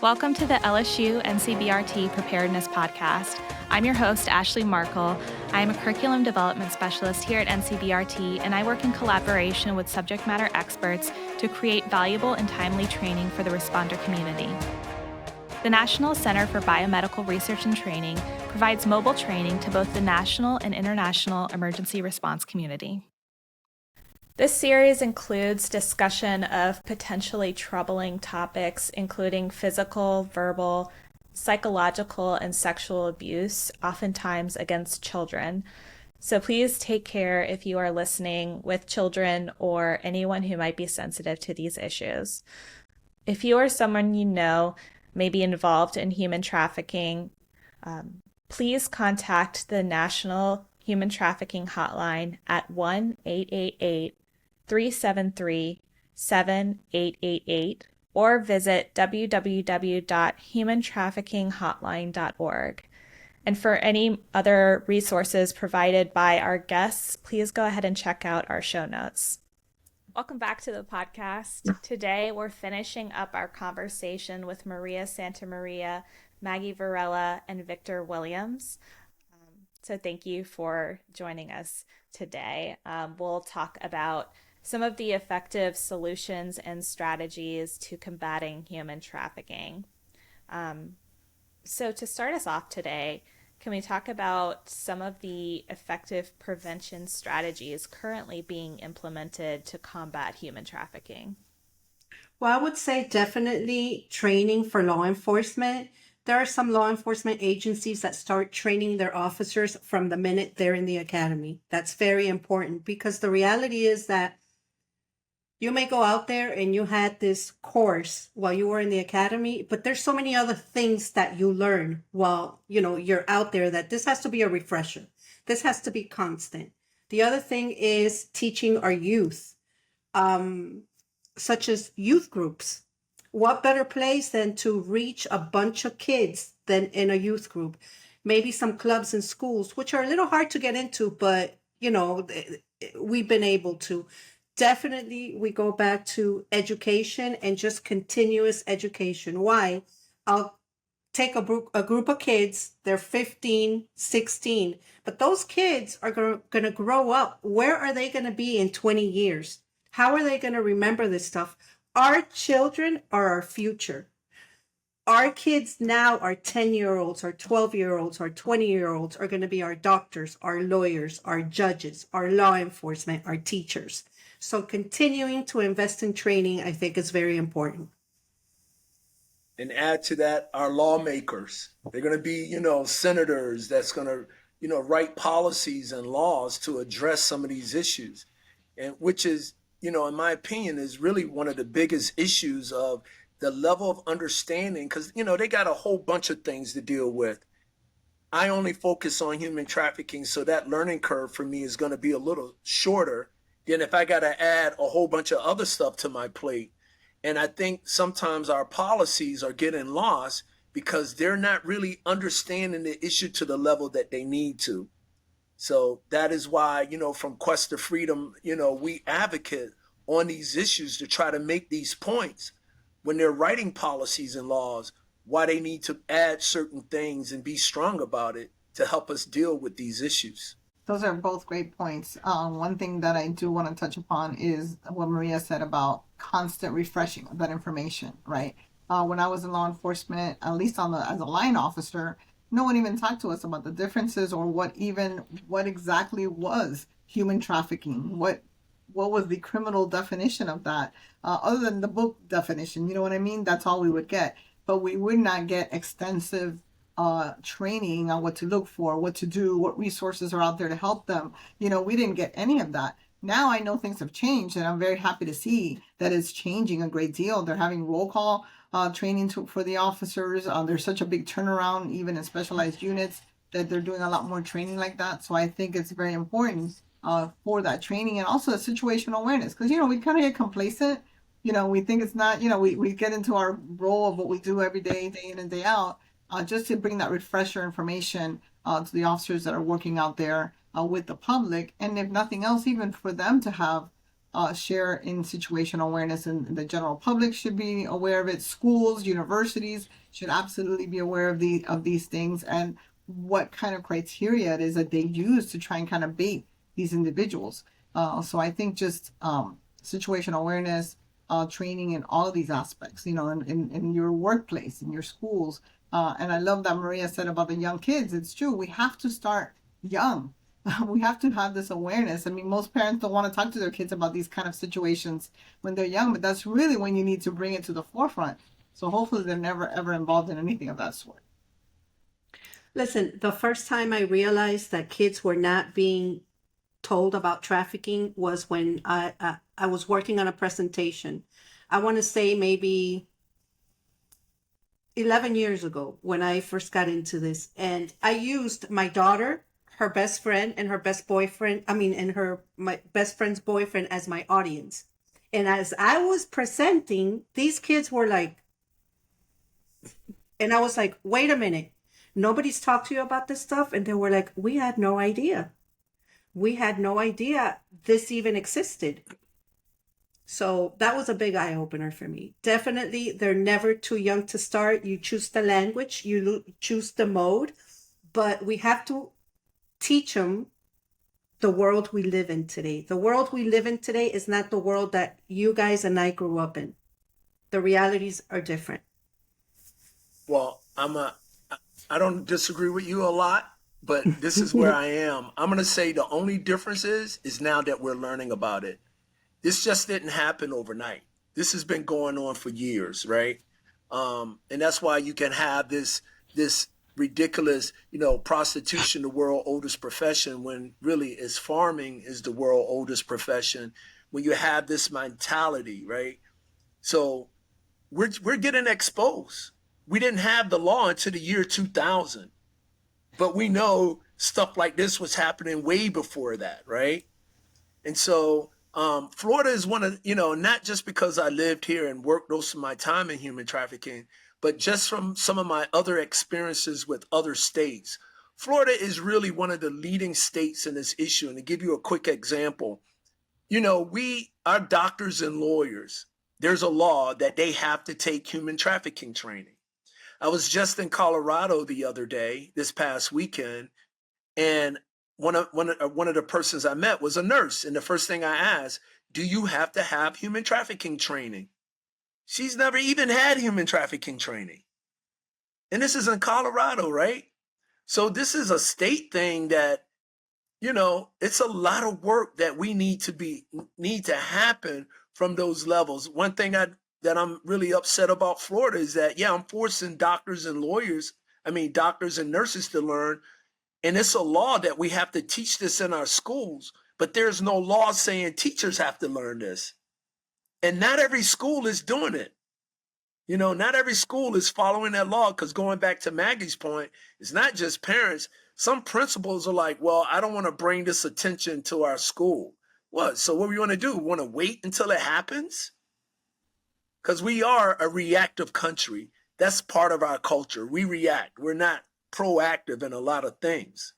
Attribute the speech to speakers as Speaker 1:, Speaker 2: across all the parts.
Speaker 1: Welcome to the LSU NCBRT Preparedness Podcast. I'm your host, Ashley Markle. I am a curriculum development specialist here at NCBRT, and I work in collaboration with subject matter experts to create valuable and timely training for the responder community. The National Center for Biomedical Research and Training provides mobile training to both the national and international emergency response community. This series includes discussion of potentially troubling topics, including physical, verbal, psychological, and sexual abuse, oftentimes against children. So please take care if you are listening with children or anyone who might be sensitive to these issues. If you or someone you know may be involved in human trafficking, please contact the National Human Trafficking Hotline at 1-888-373-7888 or visit www.humantraffickinghotline.org. And for any other resources provided by our guests, please go ahead and check out our show notes. Welcome back to the podcast. Today, we're finishing up our conversation with Maria Santamaria, Maggie Varela, and Victor Williams. So thank you for joining us today. We'll talk about some of the effective solutions and strategies to combating human trafficking. So to start us off today, can we talk about some of the effective prevention strategies currently being implemented to combat human trafficking?
Speaker 2: Well, I would say definitely training for law enforcement. There are some law enforcement agencies that start training their officers from the minute they're in the academy. That's very important because the reality is that you may go out there and you had this course while you were in the academy, but there's so many other things that you learn while, you're out there that this has to be a refresher. This has to be constant. The other thing is teaching our youth, such as youth groups. What better place than to reach a bunch of kids than in a youth group? Maybe some clubs and schools, which are a little hard to get into, but, we've been able to. Definitely, we go back to education and just continuous education. Why? I'll take a group of kids, they're 15, 16, but those kids are going to grow up. Where are they going to be in 20 years? How are they going to remember this stuff? Our children are our future. Our kids now are 10-year-olds, our 12-year-olds, our 20-year-olds are going to be our doctors, our lawyers, our judges, our law enforcement, our teachers. So continuing to invest in training, I think, is very important.
Speaker 3: And add to that, our lawmakers. They're going to be, senators that's going to, write policies and laws to address some of these issues. And which is, in my opinion, is really one of the biggest issues of the level of understanding, because, they got a whole bunch of things to deal with. I only focus on human trafficking, so that learning curve for me is going to be a little shorter than if I got to add a whole bunch of other stuff to my plate. And I think sometimes our policies are getting lost because they're not really understanding the issue to the level that they need to. So that is why, from Quest to Freedom, we advocate on these issues to try to make these points when they're writing policies and laws, why they need to add certain things and be strong about it to help us deal with these issues.
Speaker 4: Those are both great points. One thing that I do want to touch upon is what Maria said about constant refreshing of that information, right? When I was in law enforcement, at least as a line officer, no one even talked to us about the differences or what exactly was human trafficking. What was the criminal definition of that? Other than the book definition, you know what I mean? That's all we would get. But we would not get extensive training on what to look for, what to do, what resources are out there to help them. We didn't get any of that. Now I know things have changed, and I'm very happy to see that it's changing a great deal. They're having roll call training for the officers. There's such a big turnaround, even in specialized units, that they're doing a lot more training like that. So I think it's very important for that training, and also the situational awareness, because, we kind of get complacent. We think it's not, we get into our role of what we do every day, day in and day out. Just to bring that refresher information to the officers that are working out there with the public. And if nothing else, even for them to have share in situational awareness, and the general public should be aware of it. Schools, universities should absolutely be aware of these things, and what kind of criteria it is that they use to try and kind of bait these individuals. So I think just situational awareness, training in all of these aspects, in your workplace, in your schools. And I love that Maria said about the young kids. It's true. We have to start young. We have to have this awareness. I mean, most parents don't want to talk to their kids about these kind of situations when they're young, but that's really when you need to bring it to the forefront. So hopefully they're never ever involved in anything of that sort.
Speaker 2: Listen, the first time I realized that kids were not being told about trafficking was when I was working on a presentation. I want to say maybe 11 years ago when I first got into this. And I used my daughter, her best friend, and her best boyfriend, my best friend's boyfriend as my audience. And as I was presenting, these kids were like, and I was like, wait a minute, nobody's talked to you about this stuff? And they were like, we had no idea. We had no idea this even existed. So that was a big eye opener for me. Definitely, they're never too young to start. You choose the language, you choose the mode, but we have to teach them the world we live in today. The world we live in today is not the world that you guys and I grew up in. The realities are different.
Speaker 3: Well, I don't disagree with you a lot, but this is where I am. I'm going to say the only difference is now that we're learning about it. This just didn't happen overnight. This has been going on for years, right? And that's why you can have this ridiculous, prostitution, the world's oldest profession, when really is farming is the world's oldest profession. When you have this mentality, right? So we're getting exposed. We didn't have the law until the year 2000, but we know stuff like this was happening way before that, right? And so Florida is one of, not just because I lived here and worked most of my time in human trafficking, but just from some of my other experiences with other states. Florida is really one of the leading states in this issue. And to give you a quick example, our doctors and lawyers, there's a law that they have to take human trafficking training. I was just in Colorado the other day, this past weekend, and one of the persons I met was a nurse. And the first thing I asked, do you have to have human trafficking training? She's never even had human trafficking training. And this is in Colorado, right? So this is a state thing that, it's a lot of work that we need to happen from those levels. One thing that I'm really upset about Florida is that, I'm forcing doctors and nurses to learn. And it's a law that we have to teach this in our schools, but there's no law saying teachers have to learn this. And not every school is doing it. Not every school is following that law, because going back to Maggie's point, it's not just parents. Some principals are like, well, I don't want to bring this attention to our school. What? So what we want to do? We want to wait until it happens? Because we are a reactive country. That's part of our culture. We react. We're not proactive in a lot of things.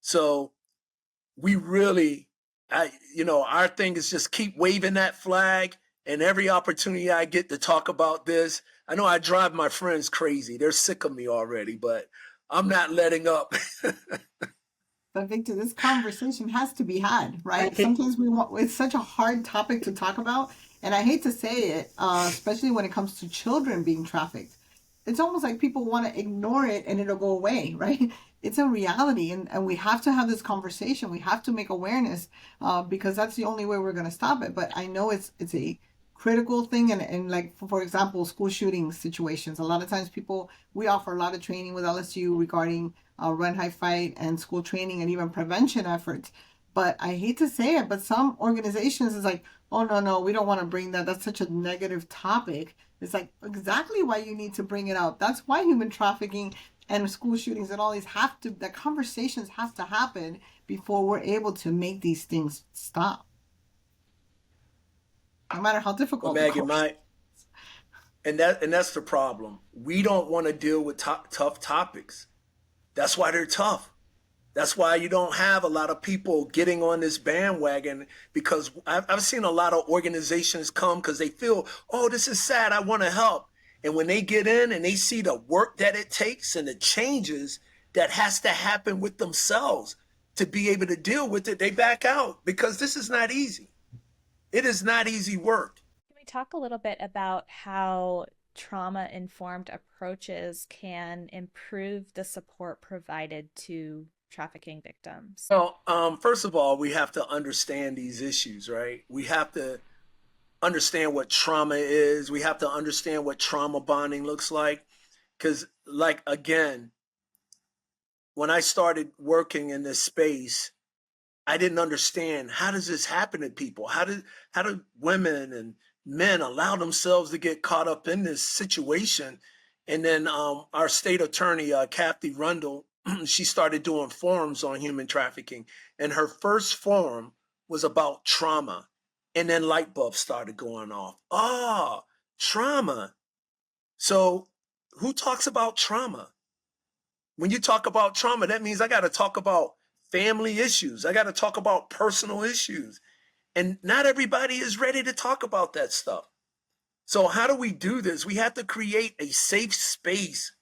Speaker 3: So we really, our thing is just keep waving that flag, and every opportunity I get to talk about this, I know I drive my friends crazy. They're sick of me already, but I'm not letting up.
Speaker 4: But Victor, this conversation has to be had, right?
Speaker 2: Okay.
Speaker 4: Sometimes it's such a hard topic to talk about. And I hate to say it, especially when it comes to children being trafficked. It's almost like people want to ignore it and it'll go away, right? It's a reality, and we have to have this conversation. We have to make awareness, because that's the only way we're going to stop it. But I know it's a critical thing, and like, for example, school shooting situations. A lot of times we offer a lot of training with LSU regarding run, hide, fight, and school training, and even prevention efforts. But I hate to say it, but some organizations is like, oh, no, we don't want to bring that. That's such a negative topic. It's like exactly why you need to bring it out. That's why human trafficking and school shootings and all these the conversations have to happen before we're able to make these things stop. No matter how difficult.
Speaker 3: Well, Maggie, and that's the problem. We don't want to deal with tough topics. That's why they're tough. That's why you don't have a lot of people getting on this bandwagon, because I've seen a lot of organizations come because they feel, oh, this is sad, I want to help. And when they get in and they see the work that it takes and the changes that has to happen with themselves to be able to deal with it, they back out, because this is not easy. It is not easy work.
Speaker 1: Can we talk a little bit about how trauma-informed approaches can improve the support provided to trafficking victims?
Speaker 3: Well, first of all, we have to understand these issues, right? We have to understand what trauma is. We have to understand what trauma bonding looks like. Because, like, again, when I started working in this space, I didn't understand, how does this happen to people? How do women and men allow themselves to get caught up in this situation? And then our state attorney, Kathy Rundle, she started doing forums on human trafficking. And her first forum was about trauma. And then light bulbs started going off. Ah, trauma. So who talks about trauma? When you talk about trauma, that means I got to talk about family issues. I got to talk about personal issues. And not everybody is ready to talk about that stuff. So how do we do this? We have to create a safe space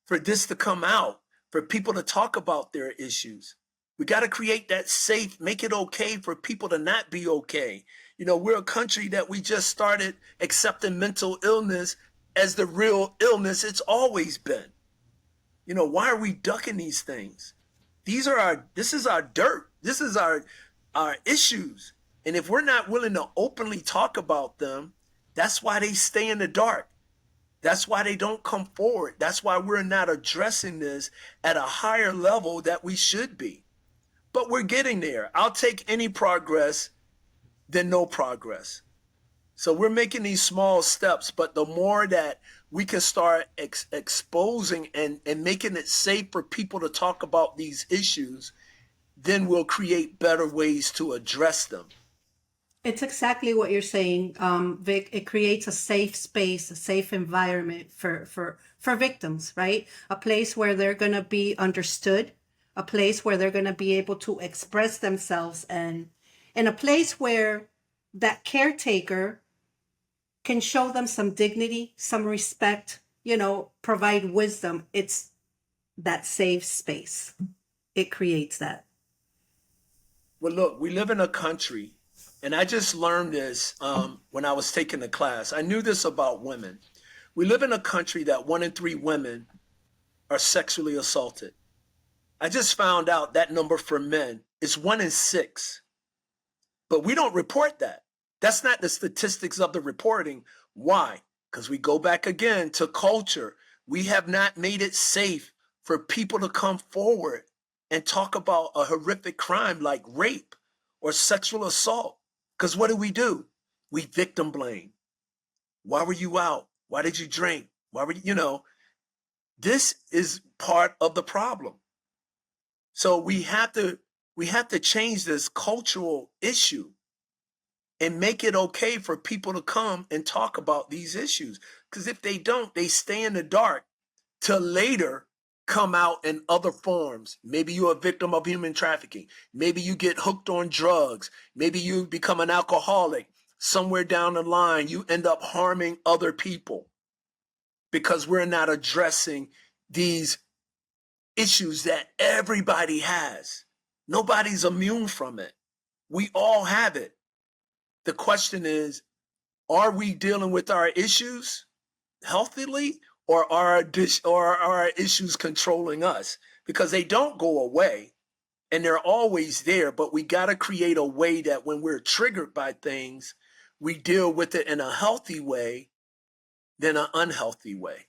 Speaker 3: for this to come out, for people to talk about their issues. We got to create that safe, make it okay for people to not be okay. You know, we're a country that we just started accepting mental illness as the real illness it's always been. You know, why are we ducking these things? This is our dirt. This is our issues. And if we're not willing to openly talk about them, that's why they stay in the dark. That's why they don't come forward. That's why we're not addressing this at a higher level that we should be. But we're getting there. I'll take any progress than no progress. So we're making these small steps, but the more that we can start exposing and making it safe for people to talk about these issues, then we'll create better ways to address them.
Speaker 2: It's exactly what you're saying, Vic. It creates a safe space, a safe environment for victims, right? A place where they're going to be understood, a place where they're going to be able to express themselves, and a place where that caretaker can show them some dignity, some respect, you know, provide wisdom. It's that safe space. It creates that.
Speaker 3: Well, look, we live in a country, and I just learned this when I was taking the class. I knew this about women. We live in a country that 1 in 3 women are sexually assaulted. I just found out that number for men is 1 in 6. But we don't report that. That's not the statistics of the reporting. Why? Because we go back again to culture. We have not made it safe for people to come forward and talk about a horrific crime like rape or sexual assault. Because what do? We victim blame. Why were you out? Why did you drink? Why were you, this is part of the problem. So we have to change this cultural issue and make it okay for people to come and talk about these issues. Because if they don't, they stay in the dark till later come out in other forms. Maybe you're a victim of human trafficking. Maybe you get hooked on drugs. Maybe you become an alcoholic. Somewhere down the line, you end up harming other people because we're not addressing these issues that everybody has. Nobody's immune from it. We all have it. The question is, are we dealing with our issues healthily, or are our issues controlling us? Because they don't go away and they're always there, but we got to create a way that when we're triggered by things, we deal with it in a healthy way than an unhealthy way.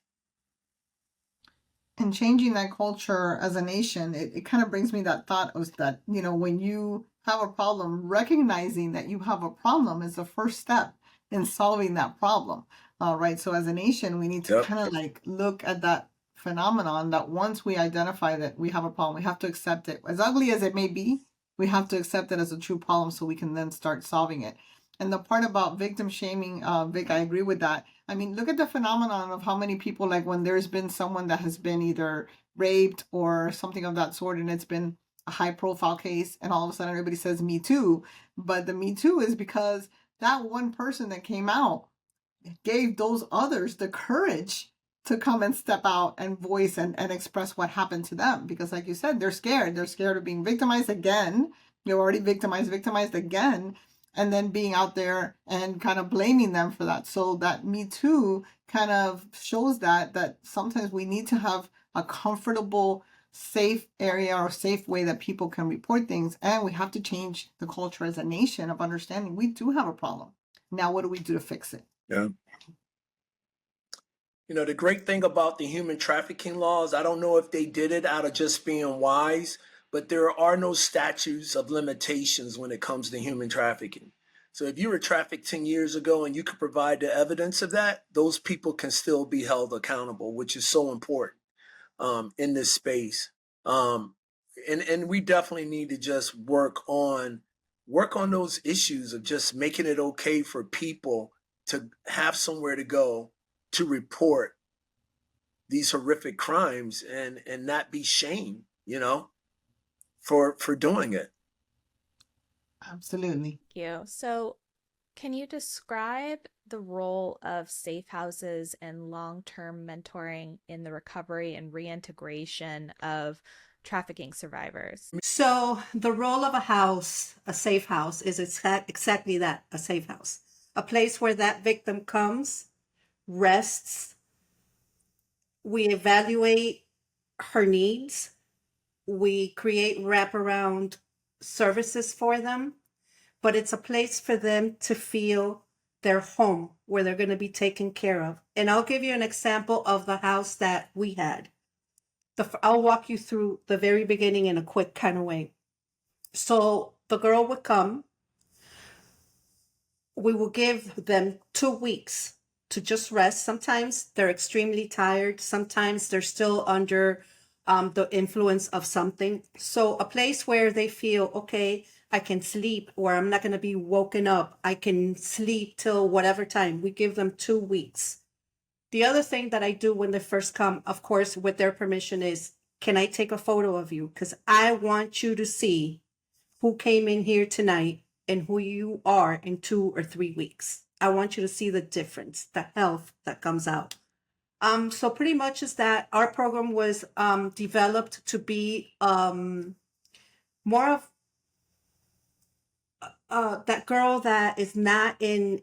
Speaker 4: And changing that culture as a nation, it kind of brings me that thought was that, when you have a problem, recognizing that you have a problem is the first step in solving that problem, right? So as a nation, we need to kind of like look at that phenomenon that once we identify that we have a problem, we have to accept it. As ugly as it may be, we have to accept it as a true problem so we can then start solving it. And the part about victim shaming, Vic, I agree with that. I mean, look at the phenomenon of how many people, like when there's been someone that has been either raped or something of that sort, and it's been a high profile case and all of a sudden everybody says Me Too. But the Me Too is because that one person that came out gave those others the courage to come and step out and voice and express what happened to them. Because like you said, they're scared. They're scared of being victimized again. You're already victimized again. And then being out there and kind of blaming them for that. So that Me Too kind of shows that sometimes we need to have a comfortable, safe area or safe way that people can report things. And we have to change the culture as a nation of understanding we do have a problem. Now, what do we do to fix it?
Speaker 3: Yeah. You know, the great thing about the human trafficking laws, I don't know if they did it out of just being wise, but there are no statutes of limitations when it comes to human trafficking. So if you were trafficked 10 years ago and you could provide the evidence of that, those people can still be held accountable, which is so important in this space. And we definitely need to just work on those issues of just making it okay for people to have somewhere to go to report these horrific crimes and not be shamed, you know, for doing it.
Speaker 4: Absolutely.
Speaker 1: Thank you. So, can you describe the role of safe houses and long-term mentoring in the recovery and reintegration of trafficking survivors?
Speaker 2: So the role of a house, a safe house, is exactly that, a safe house. A place where that victim comes, rests, we evaluate her needs, we create wraparound services for them, but it's a place for them to feel their home where they're going to be taken care of. And I'll give you an example of the house that we had. I'll walk you through the very beginning in a quick kind of way. So the girl would come. We will give them 2 weeks to just rest. Sometimes they're extremely tired. Sometimes they're still under the influence of something. So a place where they feel, okay, I can sleep, or I'm not going to be woken up. I can sleep till whatever time. We give them 2 weeks. The other thing that I do when they first come, of course, with their permission, is, can I take a photo of you? Because I want you to see who came in here tonight and who you are in 2 or 3 weeks. I want you to see the difference, the health that comes out. So pretty much is that our program was developed to be more of that girl that is not in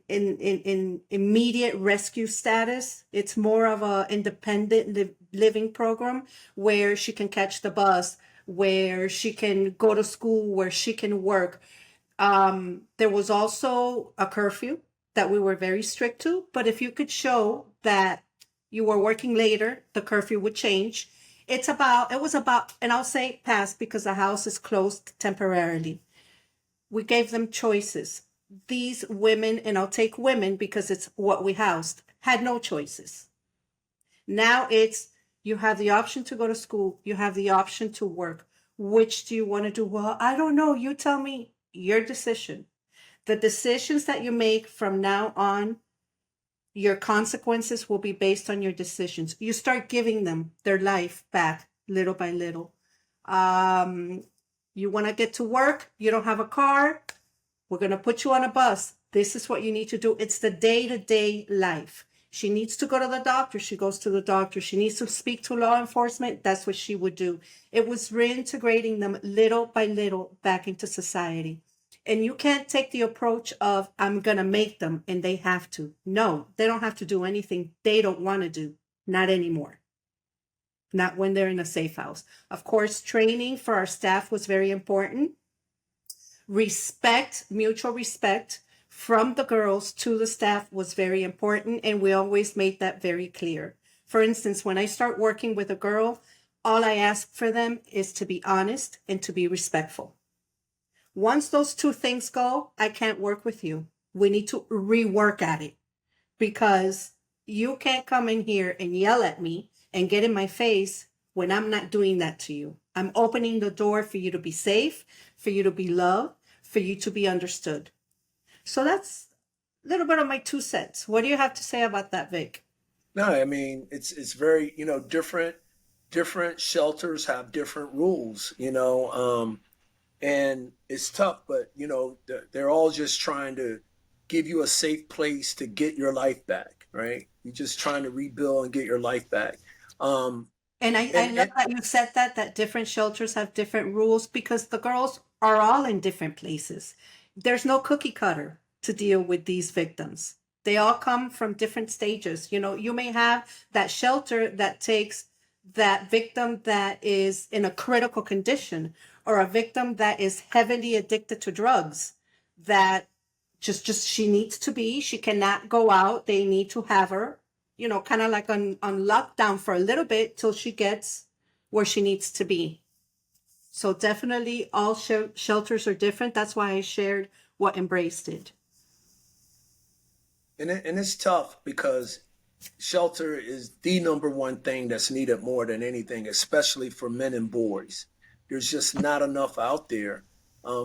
Speaker 2: immediate rescue status. It's more of a independent living program where she can catch the bus, where she can go to school, where she can work. There was also a curfew that we were very strict to, but if you could show that you were working later, the curfew would change. It was about, and I'll say past because the house is closed temporarily. We gave them choices. These women, and I'll take women because it's what we housed, had no choices. Now it's, you have the option to go to school. You have the option to work. Which do you want to do? Well, I don't know. You tell me. Your decision. The decisions that you make from now on, your consequences will be based on your decisions. You start giving them their life back little by little. You want to get to work, you don't have a car, we're going to put you on a bus. This is what you need to do. It's the day-to-day life. She needs to go to the doctor, she goes to the doctor. She needs to speak to law enforcement, that's what she would do. It was reintegrating them little by little back into society. And you can't take the approach of, I'm going to make them and they have to. No, they don't have to do anything they don't want to do. Not anymore. Not when they're in a safe house. Of course, training for our staff was very important. Respect, mutual respect from the girls to the staff was very important. And we always made that very clear. For instance, when I start working with a girl, all I ask for them is to be honest and to be respectful. Once those 2 things go, I can't work with you. We need to rework at it, because you can't come in here and yell at me and get in my face when I'm not doing that to you. I'm opening the door for you to be safe, for you to be loved, for you to be understood. So that's a little bit of my 2 cents. What do you have to say about that, Vic?
Speaker 3: No, I mean, it's very, different. different shelters have different rules, and it's tough, but they're all just trying to give you a safe place to get your life back, right? You're just trying to rebuild and get your life back.
Speaker 2: And I love
Speaker 3: And
Speaker 2: that you said that different shelters have different rules because the girls are all in different places. There's no cookie cutter to deal with these victims. They all come from different stages. You may have that shelter that takes that victim that is in a critical condition or a victim that is heavily addicted to drugs that just she needs to be, she cannot go out. They need to have her, kind of like on lockdown for a little bit till she gets where she needs to be. So definitely all shelters are different. That's why I shared what Embrace did.
Speaker 3: and it's tough because shelter is the number one thing that's needed more than anything, especially for men and boys. There's just not enough out there.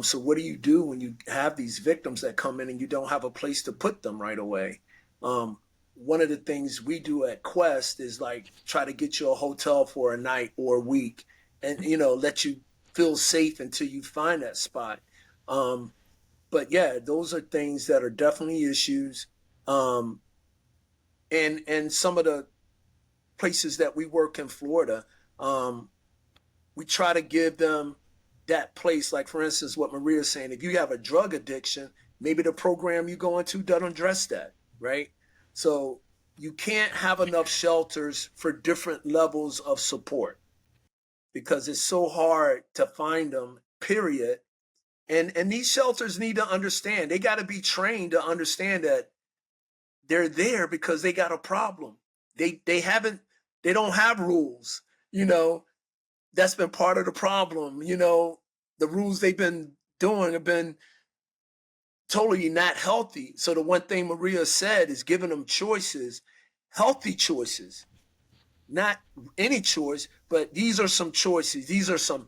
Speaker 3: So what do you do when you have these victims that come in and you don't have a place to put them right away? One of the things we do at Quest is like try to get you a hotel for a night or a week and, let you feel safe until you find that spot. But yeah, those are things that are definitely issues. And some of the places that we work in Florida, we try to give them that place. Like, for instance, what Maria's saying, if you have a drug addiction, maybe the program you go into doesn't address that, right? So you can't have enough shelters for different levels of support because it's so hard to find them, period. And these shelters need to understand. They got to be trained to understand that they're there because they got a problem. They don't have rules, that's been part of the problem. The rules they've been doing have been totally not healthy. So the one thing Maria said is giving them choices, healthy choices, not any choice, but these are some choices. These are some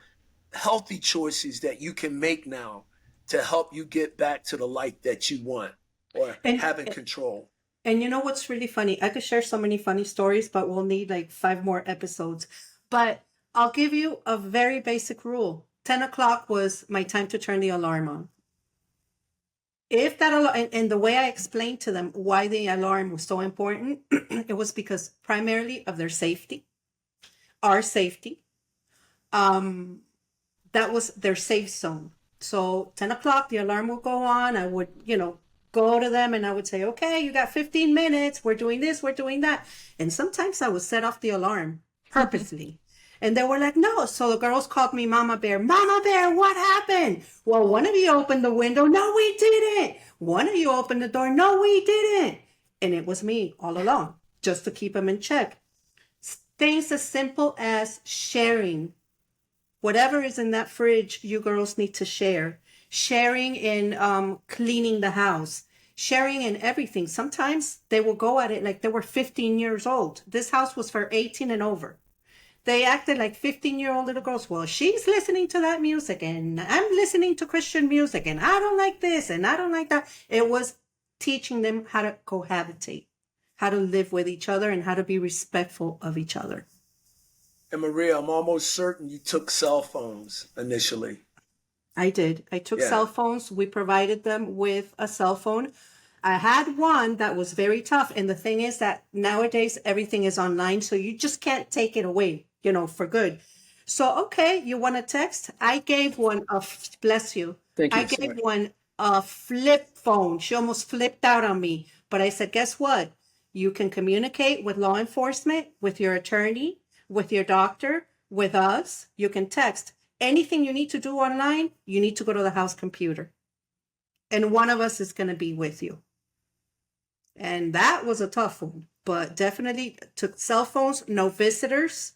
Speaker 3: healthy choices that you can make now to help you get back to the life that you want or
Speaker 2: And
Speaker 3: having control.
Speaker 2: and you know what's really funny? I could share so many funny stories, but we'll need like 5 more episodes. But I'll give you a very basic rule. 10 o'clock was my time to turn the alarm on. If that alarm, and the way I explained to them why the alarm was so important, it was because primarily of their safety, our safety. That was their safe zone. So 10 o'clock, the alarm would go on. I would, go to them and I would say, okay, you got 15 minutes. We're doing this, we're doing that. And sometimes I would set off the alarm purposely. And they were like, no. So the girls called me Mama Bear. Mama Bear, what happened? Well, one of you opened the window. No, we didn't. One of you opened the door. No, we didn't. And it was me all along, just to keep them in check. Things as simple as sharing. Whatever is in that fridge, you girls need to share. Sharing in cleaning the house. Sharing in everything. Sometimes they will go at it like they were 15 years old. This house was for 18 and over. They acted like 15-year-old little girls. Well, she's listening to that music and I'm listening to Christian music and I don't like this and I don't like that. It was teaching them how to cohabitate, how to live with each other and how to be respectful of each other.
Speaker 3: And Maria, I'm almost certain you took cell phones initially.
Speaker 2: I did. I took cell phones. We provided them with a cell phone. I had one that was very tough. And the thing is that nowadays everything is online. So you just can't take it away, for good. So, okay, you want to text? I gave one bless you.
Speaker 3: Thank you.
Speaker 2: I gave one a flip phone. She almost flipped out on me. But I said, guess what? You can communicate with law enforcement, with your attorney, with your doctor, with us. You can text. Anything you need to do online, you need to go to the house computer. And one of us is going to be with you. And that was a tough one, but definitely took cell phones, no visitors.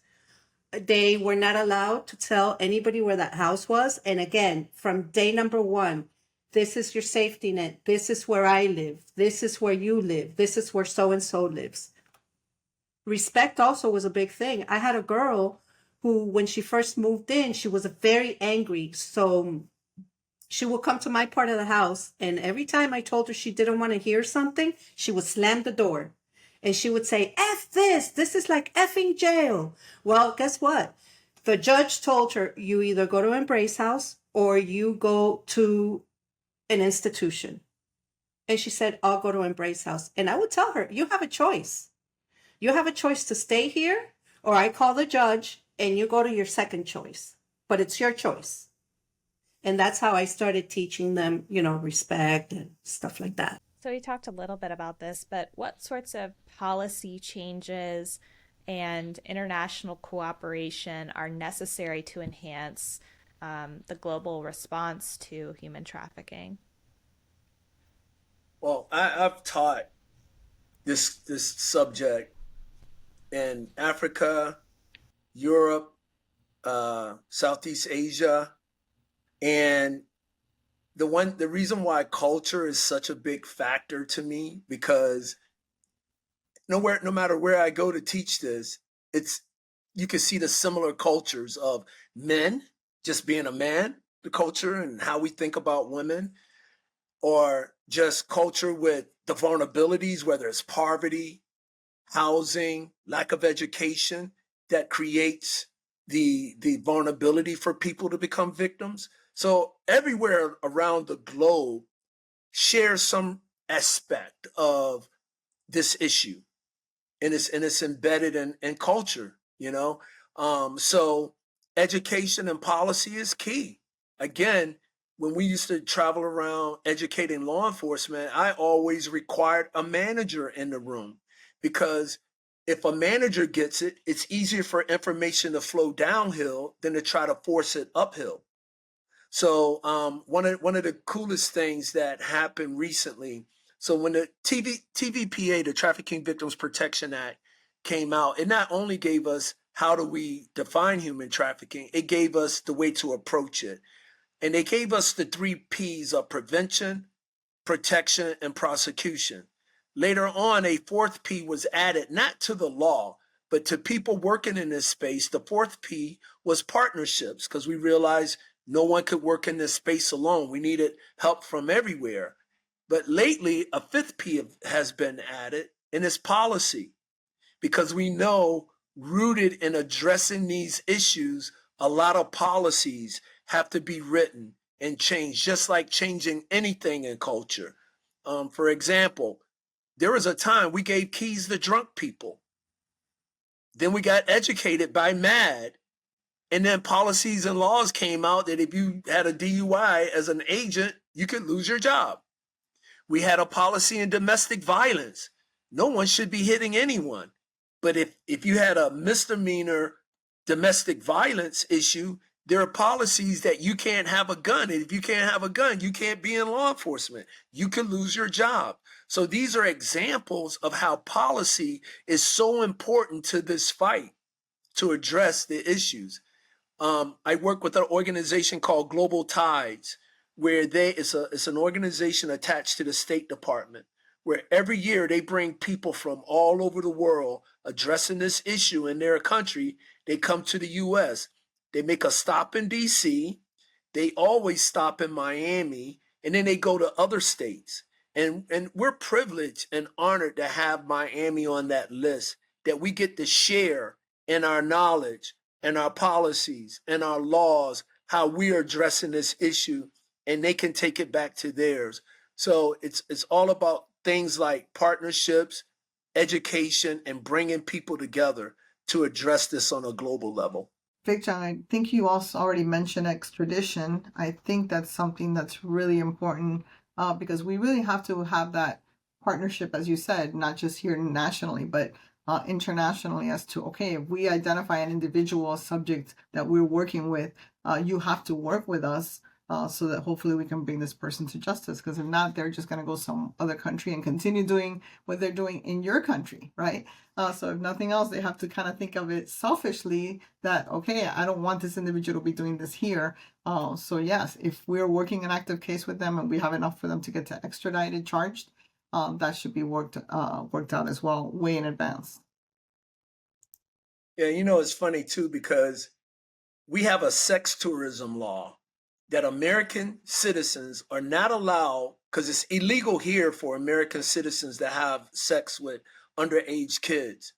Speaker 2: They were not allowed to tell anybody where that house was. And again, from day number 1, this is your safety net. This is where I live. This is where you live. This is where so-and-so lives. Respect also was a big thing. I had a girl who, when she first moved in, she was very angry. So she would come to my part of the house, and every time I told her she didn't want to hear something, she would slam the door. And she would say, F this is like effing jail. Well, guess what? The judge told her, you either go to Embrace House or you go to an institution. And she said, I'll go to Embrace House. And I would tell her, you have a choice. You have a choice to stay here, or I call the judge and you go to your second choice. But it's your choice. And that's how I started teaching them, respect and stuff like that.
Speaker 1: So you talked a little bit about this, but what sorts of policy changes and international cooperation are necessary to enhance the global response to human trafficking?
Speaker 3: Well, I've taught this subject in Africa, Europe, Southeast Asia, and the reason why culture is such a big factor to me, because no matter where I go to teach this, you can see the similar cultures of men just being a man, the culture and how we think about women, or just culture with the vulnerabilities, whether it's poverty, housing, lack of education, that creates the vulnerability for people to become victims. So everywhere around the globe shares some aspect of this issue, and it's embedded in culture, So education and policy is key. Again, when we used to travel around educating law enforcement, I always required a manager in the room, because if a manager gets it, it's easier for information to flow downhill than to try to force it uphill. So one of the coolest things that happened recently, so when the TVPA, the Trafficking Victims Protection Act, came out, it not only gave us how do we define human trafficking, it gave us the way to approach it. And they gave us the 3 P's of prevention, protection, and prosecution. Later on, a 4th P was added, not to the law, but to people working in this space. The 4th P was partnerships, because we realized no one could work in this space alone. We needed help from everywhere. But lately, a 5th P has been added, and it's policy, because we know rooted in addressing these issues, a lot of policies have to be written and changed, just like changing anything in culture. For example, there was a time we gave keys to drunk people. Then we got educated by MAD. And then policies and laws came out that if you had a DUI as an agent, you could lose your job. We had a policy in domestic violence. No one should be hitting anyone. But if you had a misdemeanor domestic violence issue, there are policies that you can't have a gun. And if you can't have a gun, you can't be in law enforcement. You can lose your job. So these are examples of how policy is so important to this fight to address the issues. I work with an organization called Global Tides, where it's an organization attached to the State Department, where every year they bring people from all over the world addressing this issue in their country. They come to the U.S. They make a stop in D.C. They always stop in Miami, and then they go to other states. And we're privileged and honored to have Miami on that list, that we get to share in our knowledge and our policies and our laws, how we are addressing this issue, and they can take it back to theirs. So it's all about things like partnerships, education, and bringing people together to address this on a global level.
Speaker 4: Vic John, I think you also already mentioned extradition. I think that's something that's really important because we really have to have that partnership, as you said, not just here nationally, but internationally, as to, okay, if we identify an individual subject that we're working with, you have to work with us so that hopefully we can bring this person to justice. Because if not, they're just going to go some other country and continue doing what they're doing in your country, right? So if nothing else, they have to kind of think of it selfishly that, okay, I don't want this individual to be doing this here. So yes, if we're working an active case with them and we have enough for them to get to extradited, charged, that should be worked out as well, way in advance.
Speaker 3: Yeah, it's funny too, because we have a sex tourism law that American citizens are not allowed, because it's illegal here for American citizens to have sex with underage kids.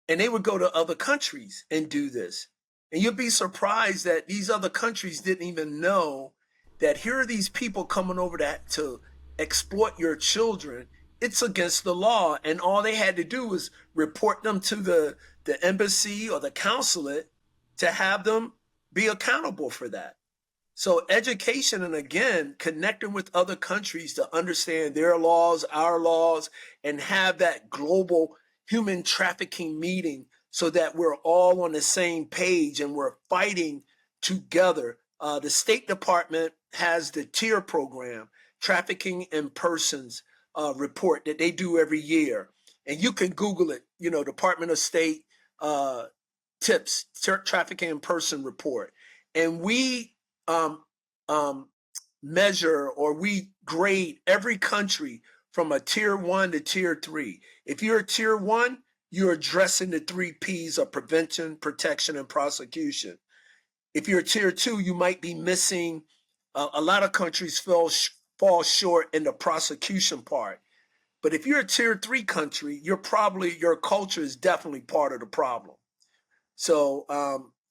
Speaker 3: And they would go to other countries and do this. And you'll be surprised that these other countries didn't even know that here are these people coming over to exploit your children. It's against the law. And all they had to do was report them to the embassy or the consulate to have them be accountable for that. So education, and again, connecting with other countries to understand their laws, our laws, and have that global human trafficking meeting so that we're all on the same page and we're fighting together. The State Department has the TIER program, Trafficking in Persons report that they do every year. And you can Google it, Department of State TIPS, Trafficking in Person report. And we measure, or we grade every country from a tier 1 to tier 3. If you're a tier 1, you're addressing the 3 P's of prevention, protection, and prosecution. If you're a tier 2, you might be missing, a lot of countries fall short in the prosecution part. But if you're a tier 3 country, your culture is definitely part of the problem. So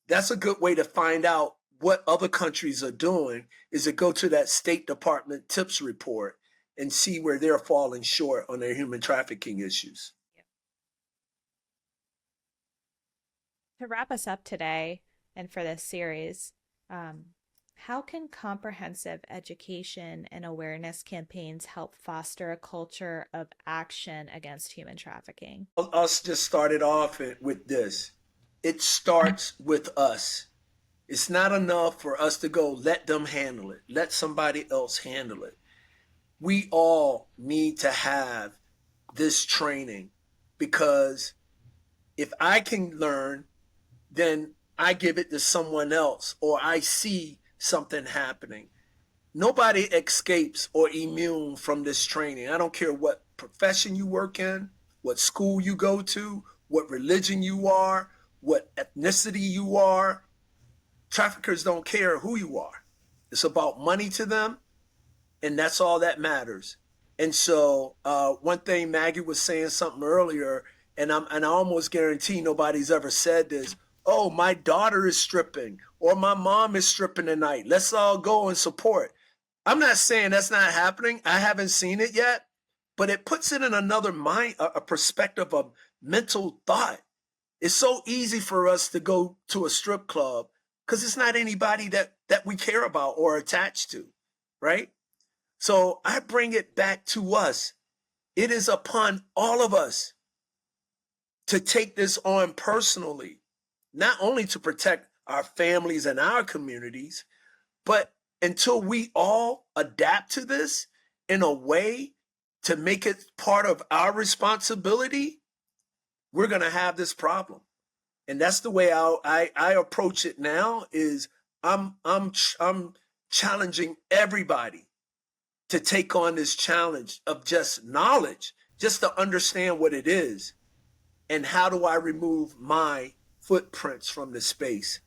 Speaker 3: that's a good way to find out what other countries are doing, is to go to that State Department TIPS report and see where they're falling short on their human trafficking issues.
Speaker 1: To wrap us up today and for this series, how can comprehensive education and awareness campaigns help foster a culture of action against human trafficking?
Speaker 3: I'll just start it off with this. It starts with us. It's not enough for us to go, let them handle it. Let somebody else handle it. We all need to have this training, because if I can learn, then I give it to someone else, or I see something happening. Nobody escapes or immune from this training. I don't care what profession you work in, what school you go to, what religion you are, what ethnicity you are. Traffickers don't care who you are. It's about money to them, and that's all that matters. And so one thing, Maggie was saying something earlier, and I almost guarantee nobody's ever said this. Oh, my daughter is stripping, or my mom is stripping tonight. Let's all go and support. I'm not saying that's not happening. I haven't seen it yet, but it puts it in another mind, a perspective of mental thought. It's so easy for us to go to a strip club because it's not anybody that we care about or attached to, right? So I bring it back to us. It is upon all of us to take this on personally, not only to protect our families and our communities, but until we all adapt to this in a way to make it part of our responsibility, we're going to have this problem. And that's the way I approach it now. Is I'm challenging everybody to take on this challenge of just knowledge, just to understand what it is, and how do I remove my footprints from the space.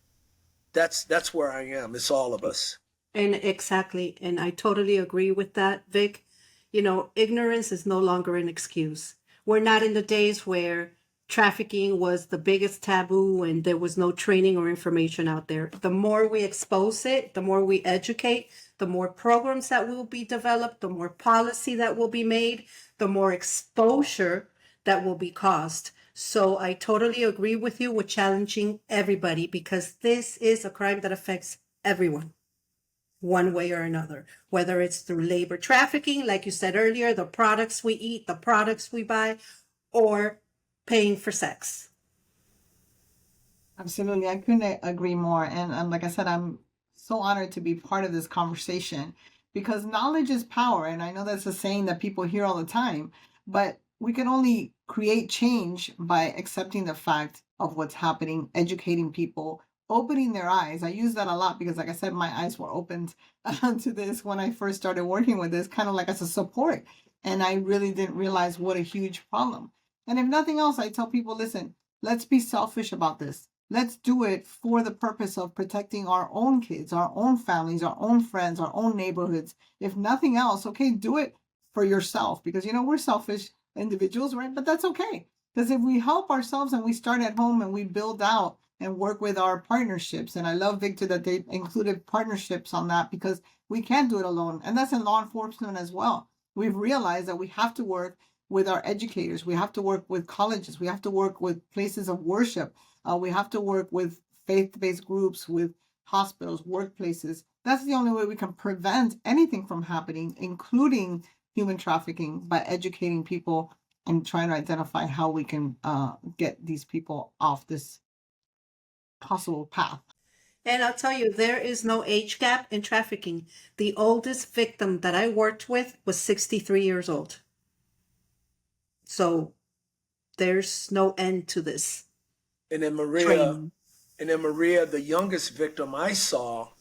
Speaker 3: That's where I am. It's all of us.
Speaker 2: And exactly. And I totally agree with that, Vic. Ignorance is no longer an excuse. We're not in the days where trafficking was the biggest taboo and there was no training or information out there. The more we expose it, the more we educate, the more programs that will be developed, the more policy that will be made, the more exposure that will be caused. So I totally agree with you with challenging everybody, because this is a crime that affects everyone, one way or another, whether it's through labor trafficking, like you said earlier, the products we eat, the products we buy, or paying for sex.
Speaker 4: Absolutely. I couldn't agree more. And like I said, I'm so honored to be part of this conversation, because knowledge is power. And I know that's a saying that people hear all the time, but we can only create change by accepting the fact of what's happening, educating people, opening their eyes. I use that a lot because, like I said, my eyes were opened to this when I first started working with this, kind of like as a support. And I really didn't realize what a huge problem. And if nothing else, I tell people, listen, let's be selfish about this. Let's do it for the purpose of protecting our own kids, our own families, our own friends, our own neighborhoods. If nothing else, okay, do it for yourself, because, we're selfish. individuals, right? But that's okay. Because if we help ourselves and we start at home and we build out and work with our partnerships, and I love, Victor, that they included partnerships on that, because we can't do it alone. And that's in law enforcement as well. We've realized that we have to work with our educators. We have to work with colleges. We have to work with places of worship. We have to work with faith-based groups, with hospitals, workplaces. That's the only way we can prevent anything from happening, including human trafficking, by educating people and trying to identify how we can get these people off this possible path.
Speaker 2: And I'll tell you, there is no age gap in trafficking. The oldest victim that I worked with was 63 years old. So there's no end to this.
Speaker 3: And then
Speaker 2: Training.
Speaker 3: Maria, the youngest victim I saw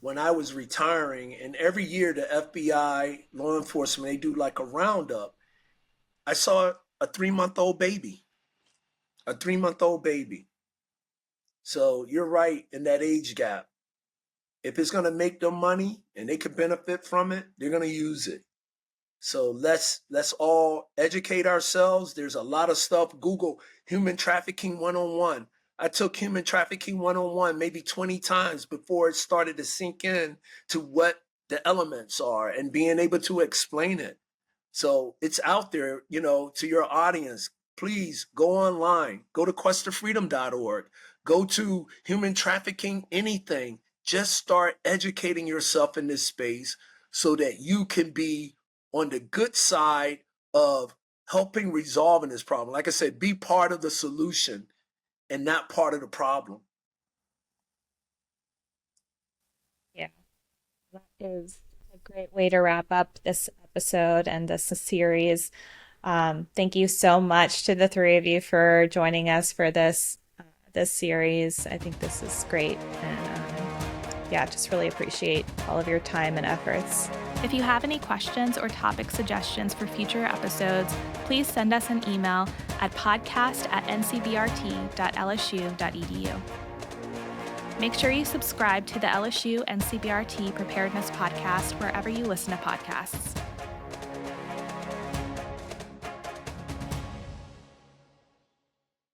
Speaker 3: when I was retiring, and every year the FBI, law enforcement, they do like a roundup. I saw a 3-month-old baby. A 3-month-old baby. So you're right in that age gap. If it's going to make them money and they can benefit from it, they're going to use it. So let's all educate ourselves. There's a lot of stuff. Google Human Trafficking 101. I took Human Trafficking 101 maybe 20 times before it started to sink in to what the elements are and being able to explain it. So it's out there, to your audience. Please go online, go to questofreedom.org, go to Human Trafficking anything. Just start educating yourself in this space so that you can be on the good side of helping resolving this problem. Like I said, be part of the solution and not part of the problem.
Speaker 1: Yeah, that is a great way to wrap up this episode and this series. Thank you so much to the three of you for joining us for this series. I think this is great, and just really appreciate all of your time and efforts. If you have any questions or topic suggestions for future episodes, please send us an email at podcast@ncbrt.lsu.edu. Make sure you subscribe to the LSU NCBRT Preparedness Podcast wherever you listen to podcasts.